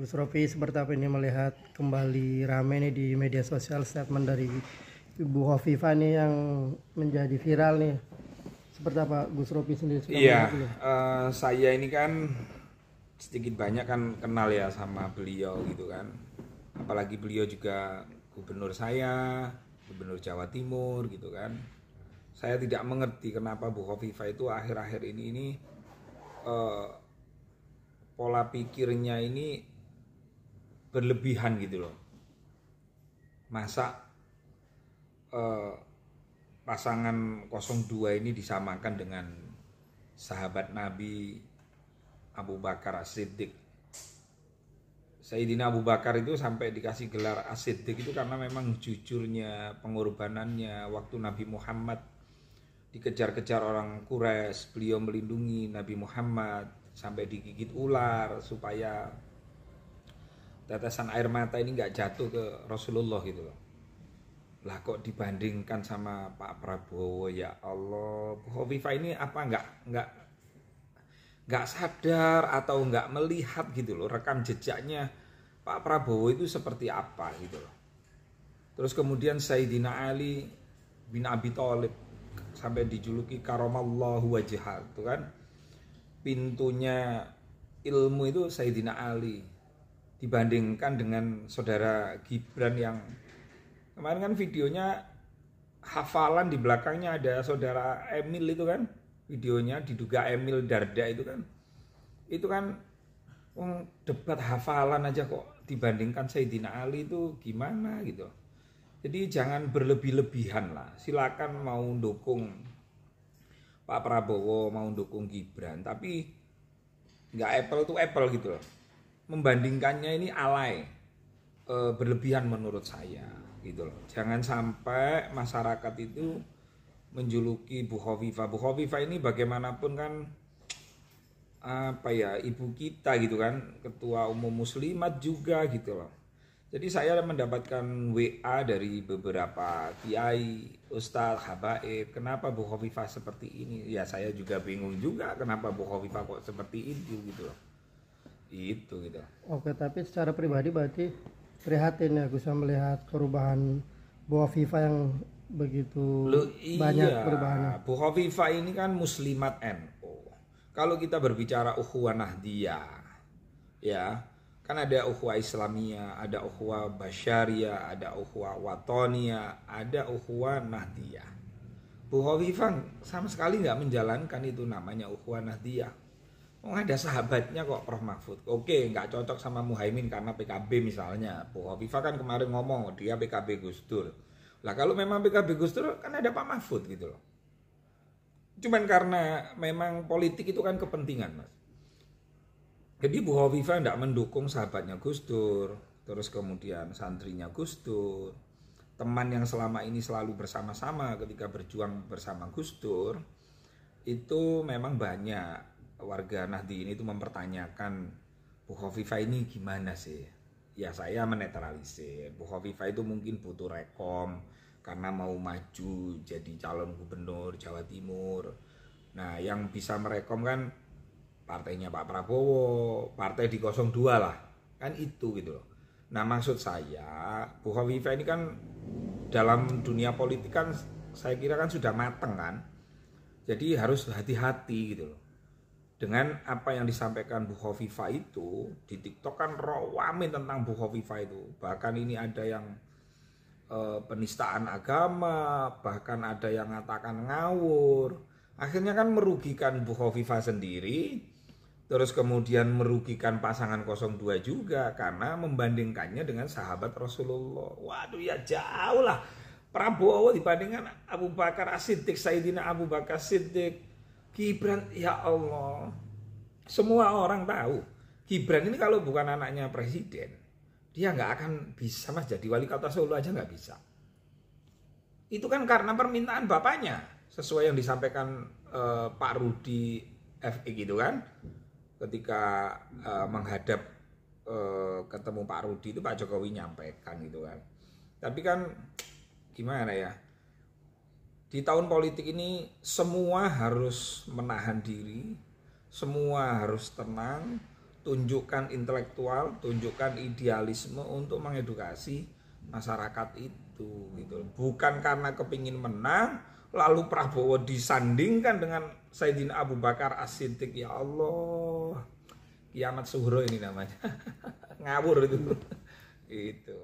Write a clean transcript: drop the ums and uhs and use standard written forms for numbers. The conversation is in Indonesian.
Gus Rofi, seperti apa ini melihat kembali rame nih di media sosial statement dari Ibu Hovifah nih yang menjadi viral nih. Seperti apa Gus Rofi sendiri sudah Iya, melihat belum? saya ini kan sedikit banyak kan kenal ya sama beliau gitu kan. Apalagi beliau juga gubernur saya, gubernur Jawa Timur gitu kan. Saya tidak mengerti kenapa Bu Hovifah itu akhir-akhir ini eh, pola pikirnya ini berlebihan gitu loh. Masa eh, pasangan 02 ini disamakan dengan sahabat Nabi Abu Bakar As-Siddiq. Sayyidina Abu Bakar itu sampai dikasih gelar As-Siddiq itu karena memang jujurnya, pengorbanannya waktu Nabi Muhammad dikejar-kejar orang Quraisy, beliau melindungi Nabi Muhammad sampai digigit ular supaya tetesan air mata ini nggak jatuh ke Rasulullah gitu loh. Lah kok dibandingkan sama Pak Prabowo, ya Allah, Bu Hovifah ini apa nggak sadar atau nggak melihat gitu loh rekam jejaknya Pak Prabowo itu seperti apa gitu loh. Terus kemudian Sayyidina Ali bin Abi Thalib sampai dijuluki karamallahu wajhah itu kan, pintunya ilmu itu Sayyidina Ali dibandingkan dengan saudara Gibran yang kemarin kan videonya hafalan di belakangnya ada saudara Emil itu kan, videonya diduga Emil Darda itu kan debat hafalan aja kok dibandingkan Sayyidina Ali itu gimana gitu. Jadi jangan berlebih-lebihan lah. Silakan mau dukung Pak Prabowo, mau dukung Gibran, tapi nggak apple to apple gitu loh. Membandingkannya ini alay, berlebihan menurut saya gitu loh. Jangan sampai masyarakat itu menjuluki Bu Hovifah. Bu Hovifah ini bagaimanapun kan apa ya, ibu kita gitu kan, ketua umum muslimat juga gitu loh. Jadi saya mendapatkan WA dari beberapa kiai, ustadz, habaib, kenapa Bu Hovifah seperti ini? Ya saya juga bingung juga kenapa Bu Hovifah kok seperti itu gitu loh. Itu gitu. Oke, tapi secara pribadi berarti prihatin ya Gus melihat perubahan Bu Hovifah yang begitu Loh banyak iya, perubahannya. Bu Hovifah ini kan muslimat NU. Kalau kita berbicara ukhuwah Nahdiyah, ya kan ada ukhuwah Islamiyah, ada ukhuwah Basyariyah, ada ukhuwah Watoniyah, ada ukhuwah Nahdiyah. Bu Hovifah sama sekali nggak menjalankan itu namanya ukhuwah Nahdiyah. Oh ada sahabatnya kok Prof Mahfud. Oke, nggak cocok sama Muhaimin karena PKB misalnya. Bu Hovifah kan kemarin ngomong dia PKB Gus Dur. Lah kalau memang PKB Gus Dur kan ada Pak Mahfud gitu loh. Cuman karena memang politik itu kan kepentingan, Mas. Jadi Bu Hovifah tidak mendukung sahabatnya Gus Dur, terus kemudian santrinya Gus Dur, teman yang selama ini selalu bersama-sama ketika berjuang bersama Gus Dur, itu memang banyak warga Nahdien itu mempertanyakan Bu Hovifah ini gimana sih? Ya saya menetralisir. Bu Hovifah itu mungkin butuh rekom karena mau maju jadi calon gubernur Jawa Timur. Nah yang bisa merekom kan partainya Pak Prabowo, partai di 02 lah, kan itu gitu loh. Nah maksud saya Bu Hovifah ini kan dalam dunia politik kan saya kira kan sudah mateng kan, jadi harus hati-hati gitu loh dengan apa yang disampaikan Bu Hovifah itu di TikTok kan rawamin tentang Bu Hovifah itu, bahkan ini ada yang penistaan agama, bahkan ada yang mengatakan ngawur, akhirnya kan merugikan Bu Hovifah sendiri. Terus kemudian merugikan pasangan 02 juga karena membandingkannya dengan sahabat Rasulullah. Waduh ya jauh lah. Prabowo dibandingkan Abu Bakar As-Siddiq, Sayyidina Abu Bakar Siddiq, Gibran, ya Allah. Semua orang tahu Gibran ini kalau bukan anaknya presiden, dia nggak akan bisa mas jadi wali kota Solo aja nggak bisa. Itu kan karena permintaan bapaknya, sesuai yang disampaikan Pak Rudi FE gitu kan. Ketika menghadap ketemu Pak Rudi itu Pak Jokowi nyampaikan gitu kan. Tapi kan gimana ya, di tahun politik ini semua harus menahan diri, semua harus tenang, tunjukkan intelektual, tunjukkan idealisme untuk mengedukasi masyarakat itu gitu. Bukan karena kepingin menang lalu Prabowo disandingkan dengan Sayyidina Abu Bakar As-Siddiq. Ya Allah, kiamat suhro ini namanya. Ngawur itu. Gitu.